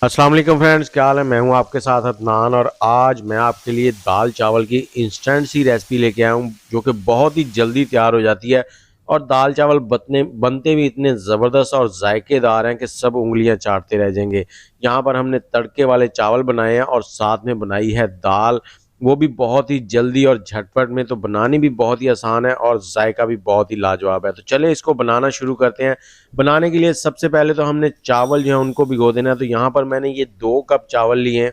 अस्सलाम वालेकुम फ्रेंड्स, क्या हाल है। मैं हूं आपके साथ अदनान और आज मैं आपके लिए दाल चावल की इंस्टेंट सी रेसिपी लेके आया हूं जो कि बहुत ही जल्दी तैयार हो जाती है। और दाल चावल बनते भी इतने ज़बरदस्त और जायकेदार हैं कि सब उंगलियां चाटते रह जाएंगे। यहां पर हमने तड़के वाले चावल बनाए हैं और साथ में बनाई है दाल, वो भी बहुत ही जल्दी और झटपट में। तो बनानी भी बहुत ही आसान है और जायका भी बहुत ही लाजवाब है। तो चले इसको बनाना शुरू करते हैं। बनाने के लिए सबसे पहले तो हमने चावल जो है उनको भिगो देना है। तो यहाँ पर मैंने ये 2 कप चावल लिए हैं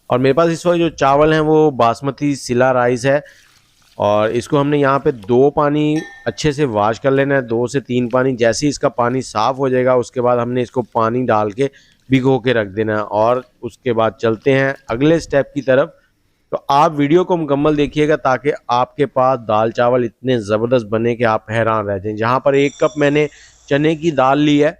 और मेरे पास इस वक्त जो चावल हैं वो बासमती सिला राइस है। और इसको हमने यहाँ पे 2 पानी अच्छे से वॉश कर लेना है, 2 से 3 पानी। जैसे ही इसका पानी साफ़ हो जाएगा उसके बाद हमने इसको पानी डाल के भिगो के रख देना है। और उसके बाद चलते हैं अगले स्टेप की तरफ। तो आप वीडियो को मुकम्मल देखिएगा ताकि आपके पास दाल चावल इतने ज़बरदस्त बने कि आप हैरान रह जाएं। जहाँ पर 1 कप मैंने चने की दाल ली है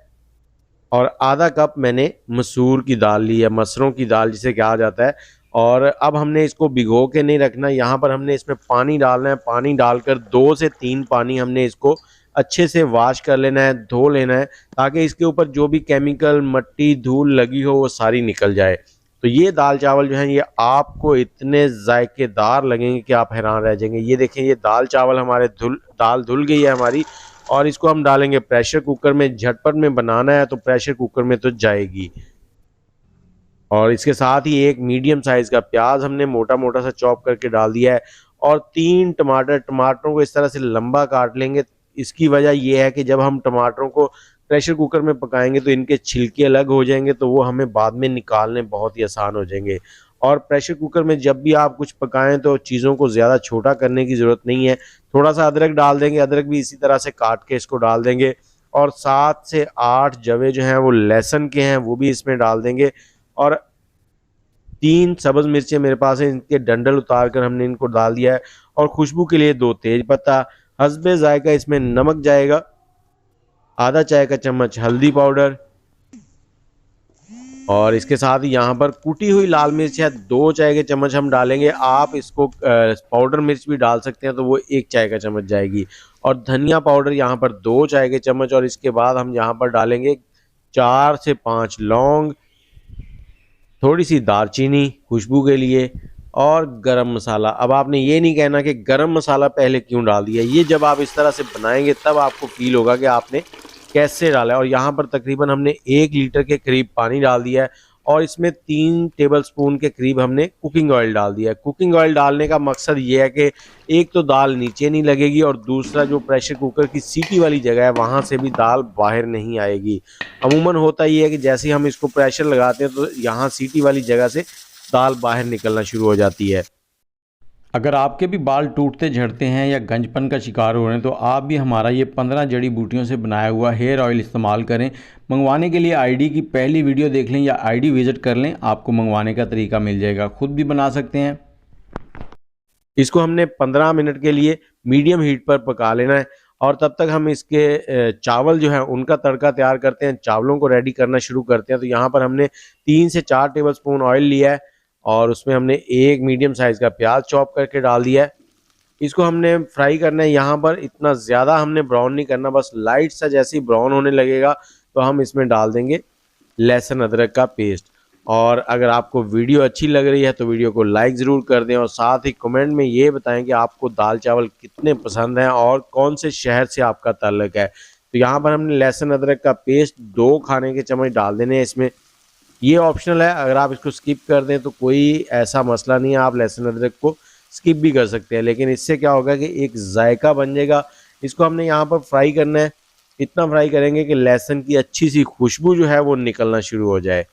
और आधा कप मैंने मसूर की दाल ली है, मसरों की दाल जिसे कहा जाता है। और अब हमने इसको भिगो के नहीं रखना, यहाँ पर हमने इसमें पानी डालना है। पानी डालकर 2 से 3 पानी हमने इसको अच्छे से वॉश कर लेना है, धो लेना है, ताकि इसके ऊपर जो भी केमिकल, मट्टी, धूल लगी हो वो सारी निकल जाए। तो ये दाल चावल जो हैं ये आपको इतने जायकेदार लगेंगे कि आप हैरान रह जाएंगे। ये देखें, ये दाल चावल हमारे दाल धुल गई है हमारी। और इसको हम डालेंगे प्रेशर कुकर में। झटपट में बनाना है तो प्रेशर कुकर में तो जाएगी। और इसके साथ ही एक मीडियम साइज़ का प्याज हमने मोटा मोटा सा चॉप करके डाल दिया है। और 3 टमाटरों को इस तरह से लंबा काट लेंगे। इसकी वजह यह है कि जब हम टमाटरों को प्रेशर कुकर में पकाएंगे तो इनके छिलके अलग हो जाएंगे, तो वो हमें बाद में निकालने बहुत ही आसान हो जाएंगे। और प्रेशर कुकर में जब भी आप कुछ पकाएं तो चीज़ों को ज़्यादा छोटा करने की ज़रूरत नहीं है। थोड़ा सा अदरक डाल देंगे, अदरक भी इसी तरह से काट के इसको डाल देंगे। और 7 से 8 जवे जो हैं वो लहसुन के हैं, वो भी इसमें डाल देंगे। और 3 सब्ज़ मिर्चें मेरे पास हैं, इनके डंडल उतार कर हमने इनको डाल दिया है। और खुशबू के लिए 2 तेज पत्ता, हस्बे जायका इसमें नमक जाएगा, आधा चाय का चम्मच हल्दी पाउडर। और इसके साथ ही यहाँ पर कुटी हुई लाल मिर्च है, 2 चाय के चम्मच हम डालेंगे। आप इसको पाउडर मिर्च भी डाल सकते हैं तो वो 1 चाय का चम्मच जाएगी। और धनिया पाउडर यहाँ पर 2 चाय के चम्मच। और इसके बाद हम यहाँ पर डालेंगे 4 से 5 लौंग, थोड़ी सी दालचीनी खुशबू के लिए, और गरम मसाला। अब आपने ये नहीं कहना कि गरम मसाला पहले क्यों डाल दिया, ये जब आप इस तरह से बनाएंगे तब आपको फील होगा कि आपने कैसे डाला है। और यहाँ पर तकरीबन हमने 1 लीटर के करीब पानी डाल दिया है। और इसमें 3 टेबलस्पून के करीब हमने कुकिंग ऑयल डाल दिया है। कुकिंग ऑयल डालने का मकसद ये है कि एक तो दाल नीचे नहीं लगेगी और दूसरा जो प्रेशर कुकर की सीटी वाली जगह है वहाँ से भी दाल बाहर नहीं आएगी। अमूमन होता ही है कि जैसे ही हम इसको प्रेशर लगाते हैं तो यहाँ सीटी वाली जगह से दाल बाहर निकलना शुरू हो जाती है। अगर आपके भी बाल टूटते झड़ते हैं या गंजपन का शिकार हो रहे हैं तो आप भी हमारा ये 15 जड़ी बूटियों से बनाया हुआ हेयर ऑयल इस्तेमाल करें। मंगवाने के लिए आईडी की पहली वीडियो देख लें या आईडी विज़िट कर लें, आपको मंगवाने का तरीका मिल जाएगा, खुद भी बना सकते हैं। इसको हमने 15 मिनट के लिए मीडियम हीट पर पका लेना है। और तब तक हम इसके चावल जो है उनका तड़का तैयार करते हैं, चावलों को रेडी करना शुरू करते हैं। तो यहाँ पर हमने 3 से 4 टेबलस्पून ऑयल लिया है और उसमें हमने 1 मीडियम साइज़ का प्याज चॉप करके डाल दिया है। इसको हमने फ्राई करना है। यहाँ पर इतना ज़्यादा हमने ब्राउन नहीं करना, बस लाइट सा जैसे ही ब्राउन होने लगेगा तो हम इसमें डाल देंगे लहसुन अदरक का पेस्ट। और अगर आपको वीडियो अच्छी लग रही है तो वीडियो को लाइक ज़रूर कर दें और साथ ही कमेंट में ये बताएं कि आपको दाल चावल कितने पसंद हैं और कौन से शहर से आपका ताल्लुक़ है। तो यहाँ पर हमने लहसुन अदरक का पेस्ट 2 खाने के चम्मच डाल देने हैं इसमें। ये ऑप्शनल है, अगर आप इसको स्किप कर दें तो कोई ऐसा मसला नहीं है, आप लहसुन अदरक को स्किप भी कर सकते हैं। लेकिन इससे क्या होगा कि एक जायका बन जाएगा। इसको हमने यहाँ पर फ्राई करना है, इतना फ्राई करेंगे कि लहसुन की अच्छी सी खुशबू जो है वो निकलना शुरू हो जाए।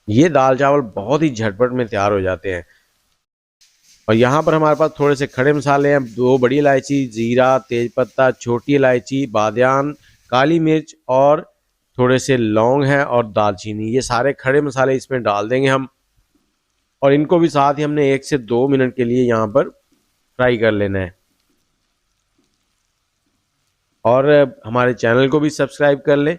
ये दाल चावल बहुत ही झटपट में तैयार हो जाते हैं। और यहाँ पर हमारे पास थोड़े से खड़े मसाले हैं, 2 बड़ी इलायची, जीरा, तेज़पत्ता, छोटी इलायची, बादियान, काली मिर्च और थोड़े से लौंग हैं और दालचीनी। ये सारे खड़े मसाले इसमें डाल देंगे हम। और इनको भी साथ ही हमने 1 से 2 मिनट के लिए यहाँ पर फ्राई कर लेना है। और हमारे चैनल को भी सब्सक्राइब कर लें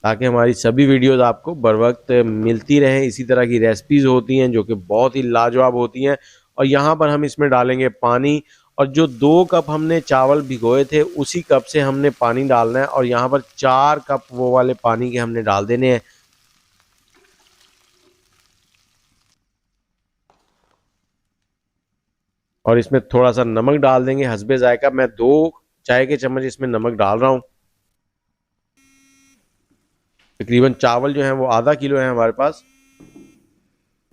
ताकि हमारी सभी वीडियोस आपको बर वक्त मिलती रहें। इसी तरह की रेसिपीज़ होती हैं जो कि बहुत ही लाजवाब होती हैं। और यहाँ पर हम इसमें डालेंगे पानी और जो 2 कप हमने चावल भिगोए थे उसी कप से हमने पानी डालना है और यहाँ पर 4 कप वो वाले पानी के हमने डाल देने हैं। और इसमें थोड़ा सा नमक डाल देंगे हस्बे जायका। मैं 2 चाय के चम्मच इसमें नमक डाल रहा हूँ। तकरीबन चावल जो है वो आधा किलो है हमारे पास।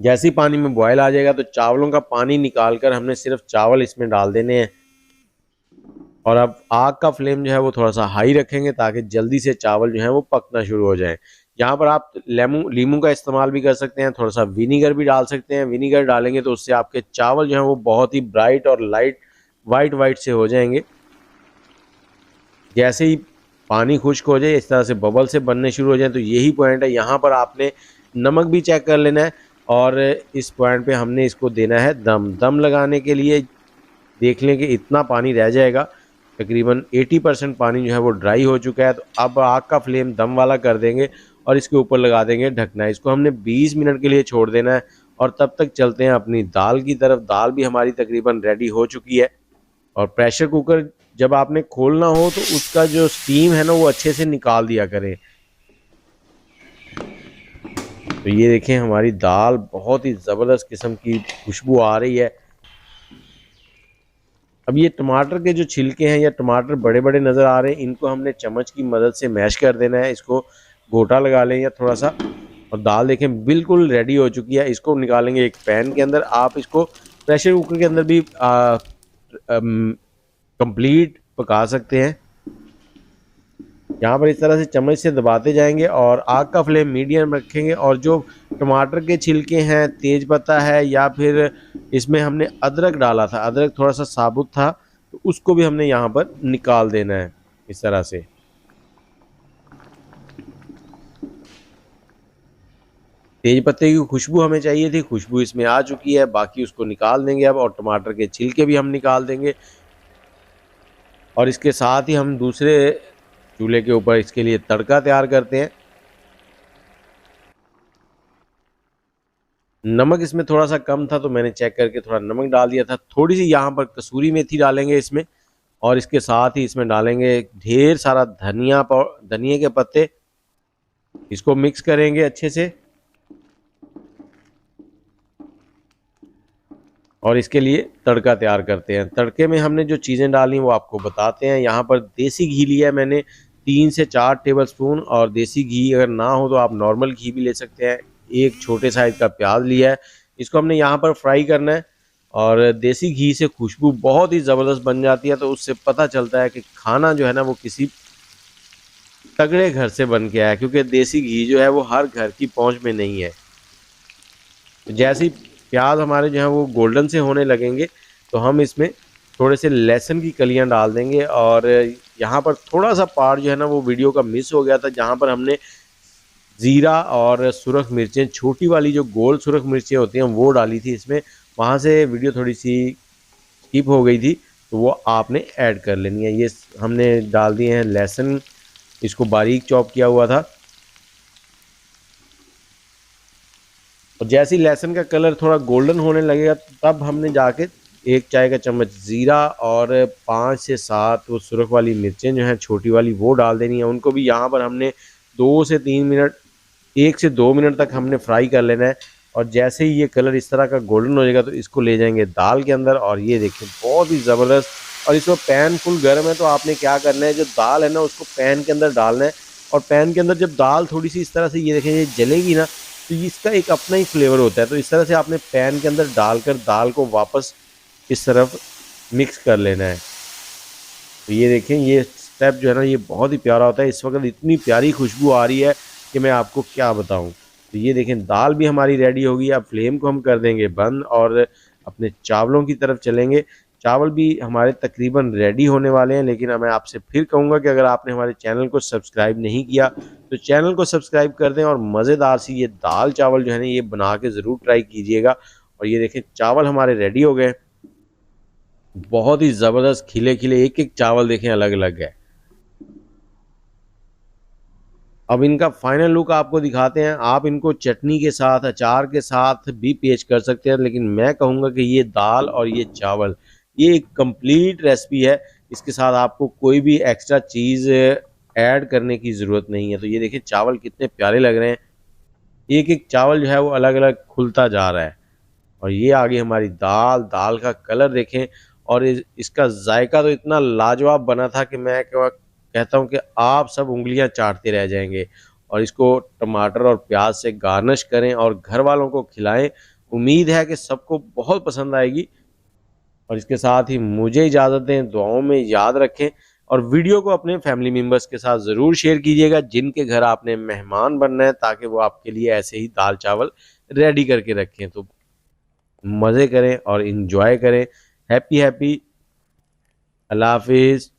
जैसे ही पानी में बॉयल आ जाएगा तो चावलों का पानी निकालकर हमने सिर्फ चावल इसमें डाल देने हैं। और अब आग का फ्लेम जो है वो थोड़ा सा हाई रखेंगे ताकि जल्दी से चावल जो है वो पकना शुरू हो जाए। यहाँ पर आप लीमू का इस्तेमाल भी कर सकते हैं, थोड़ा सा विनीगर भी डाल सकते हैं। विनीगर डालेंगे तो उससे आपके चावल जो है वो बहुत ही ब्राइट और लाइट वाइट से हो जाएंगे। जैसे ही पानी खुश्क हो जाए, इस तरह से बबल से बनने शुरू हो जाए, तो यही पॉइंट है। यहाँ पर आपने नमक भी चेक कर लेना है और इस पॉइंट पे हमने इसको देना है दम लगाने के लिए देख लें कि इतना पानी रह जाएगा। तकरीबन 80% पानी जो है वो ड्राई हो चुका है। तो अब आग का फ्लेम दम वाला कर देंगे और इसके ऊपर लगा देंगे ढकना। इसको हमने 20 मिनट के लिए छोड़ देना है और तब तक चलते हैं अपनी दाल की तरफ। दाल भी हमारी तकरीबन रेडी हो चुकी है। और प्रेशर कुकर जब आपने खोलना हो तो उसका जो स्टीम है ना वो अच्छे से निकाल दिया करें। तो ये देखें हमारी दाल बहुत ही ज़बरदस्त किस्म की खुशबू आ रही है। अब ये टमाटर के जो छिलके हैं या टमाटर बड़े बड़े नज़र आ रहे हैं, इनको हमने चम्मच की मदद से मैश कर देना है। इसको गोटा लगा लें या थोड़ा सा। और दाल देखें बिल्कुल रेडी हो चुकी है। इसको निकालेंगे एक पैन के अंदर। आप इसको प्रेशर कुकर के अंदर भी कंप्लीट पका सकते हैं। यहाँ पर इस तरह से चम्मच से दबाते जाएंगे और आग का फ्लेम मीडियम रखेंगे। और जो टमाटर के छिलके हैं, तेज पत्ता है, या फिर इसमें हमने अदरक डाला था, अदरक थोड़ा सा साबुत था, तो उसको भी हमने यहाँ पर निकाल देना है इस तरह से। तेज पत्ते की खुशबू हमें चाहिए थी, खुशबू इसमें आ चुकी है। बाकी उसको निकाल देंगे अब और टमाटर के छिलके भी हम निकाल देंगे। और इसके साथ ही हम दूसरे चूल्हे के ऊपर इसके लिए तड़का तैयार करते हैं। नमक इसमें थोड़ा सा कम था तो मैंने चेक करके थोड़ा नमक डाल दिया था। थोड़ी सी यहाँ पर कसूरी मेथी डालेंगे इसमें और इसके साथ ही इसमें डालेंगे ढेर सारा धनिया के पत्ते। इसको मिक्स करेंगे अच्छे से और इसके लिए तड़का तैयार करते हैं। तड़के में हमने जो चीज़ें डाली वो आपको बताते हैं। यहाँ पर देसी घी लिया है मैंने 3 से 4 टेबलस्पून। और देसी घी अगर ना हो तो आप नॉर्मल घी भी ले सकते हैं। एक छोटे साइज़ का प्याज लिया है, इसको हमने यहाँ पर फ्राई करना है। और देसी घी से खुशबू बहुत ही ज़बरदस्त बन जाती है, तो उससे पता चलता है कि खाना जो है ना वो किसी तगड़े घर से बन के आया, क्योंकि देसी घी जो है वो हर घर की पहुँच में नहीं है। जैसे ही प्याज हमारे जो है वो गोल्डन से होने लगेंगे तो हम इसमें थोड़े से लहसुन की कलियां डाल देंगे। और यहाँ पर थोड़ा सा पार्ट जो है ना वो वीडियो का मिस हो गया था, जहाँ पर हमने ज़ीरा और सुरख मिर्चें, छोटी वाली जो गोल सुरख मिर्चें होती हैं वो डाली थी इसमें। वहाँ से वीडियो थोड़ी सी स्किप हो गई थी, तो वो आपने ऐड कर लेनी है। ये हमने डाल दिए हैं लहसुन, इसको बारीक चॉप किया हुआ था। और जैसे ही लहसुन का कलर थोड़ा गोल्डन होने लगेगा तब हमने जाके 1 चाय का चम्मच ज़ीरा और 5 से 7 वो सुरख वाली मिर्चें जो हैं छोटी वाली वो डाल देनी है। उनको भी यहाँ पर हमने 2 से 3 मिनट, 1 से 2 मिनट तक हमने फ्राई कर लेना है। और जैसे ही ये कलर इस तरह का गोल्डन हो जाएगा तो इसको ले जाएंगे दाल के अंदर। और ये देखिए बहुत ही ज़बरदस्त। और इसमें पैन फुल गर्म है, तो आपने क्या करना है, जो दाल है ना उसको पैन के अंदर डालना है। और पैन के अंदर जब दाल थोड़ी सी इस तरह से ये देखें ये जलेगी ना, तो इसका एक अपना ही फ्लेवर होता है। तो इस तरह से आपने पैन के अंदर डालकर दाल को वापस इस तरफ मिक्स कर लेना है। तो ये देखें ये स्टेप जो है ना ये बहुत ही प्यारा होता है। इस वक्त इतनी प्यारी खुशबू आ रही है कि मैं आपको क्या बताऊं। तो ये देखें दाल भी हमारी रेडी होगी। अब फ्लेम को हम कर देंगे बंद और अपने चावलों की तरफ चलेंगे। चावल भी हमारे तकरीबन रेडी होने वाले हैं, लेकिन मैं आपसे फिर कहूँगा कि अगर आपने हमारे चैनल को सब्सक्राइब नहीं किया तो चैनल को सब्सक्राइब कर दें और मज़ेदार सी ये दाल चावल जो है ना ये बना के ज़रूर ट्राई कीजिएगा। और ये देखें चावल हमारे रेडी हो गए, बहुत ही ज़बरदस्त खिले खिले, एक एक चावल देखें अलग अलग है। अब इनका फाइनल लुक आपको दिखाते हैं। आप इनको चटनी के साथ, अचार के साथ भी पेश कर सकते हैं, लेकिन मैं कहूँगा कि ये दाल और ये चावल ये एक कंप्लीट रेसिपी है, इसके साथ आपको कोई भी एक्स्ट्रा चीज़ ऐड करने की ज़रूरत नहीं है। तो ये देखिए चावल कितने प्यारे लग रहे हैं, एक एक चावल जो है वो अलग अलग खुलता जा रहा है। और ये आ गई हमारी दाल, दाल का कलर देखें और इसका जायका तो इतना लाजवाब बना था कि मैं कहता हूँ कि आप सब उंगलियां चाटते रह जाएंगे। और इसको टमाटर और प्याज से गार्निश करें और घर वालों को खिलाएं। उम्मीद है कि सबको बहुत पसंद आएगी। और इसके साथ ही मुझे इजाज़त दें, दुआओं में याद रखें और वीडियो को अपने फैमिली मेम्बर्स के साथ ज़रूर शेयर कीजिएगा जिनके घर आपने मेहमान बनना है, ताकि वो आपके लिए ऐसे ही दाल चावल रेडी करके रखें। तो मज़े करें और इन्जॉय करें। Happy happy. अल्लाह हाफिज़।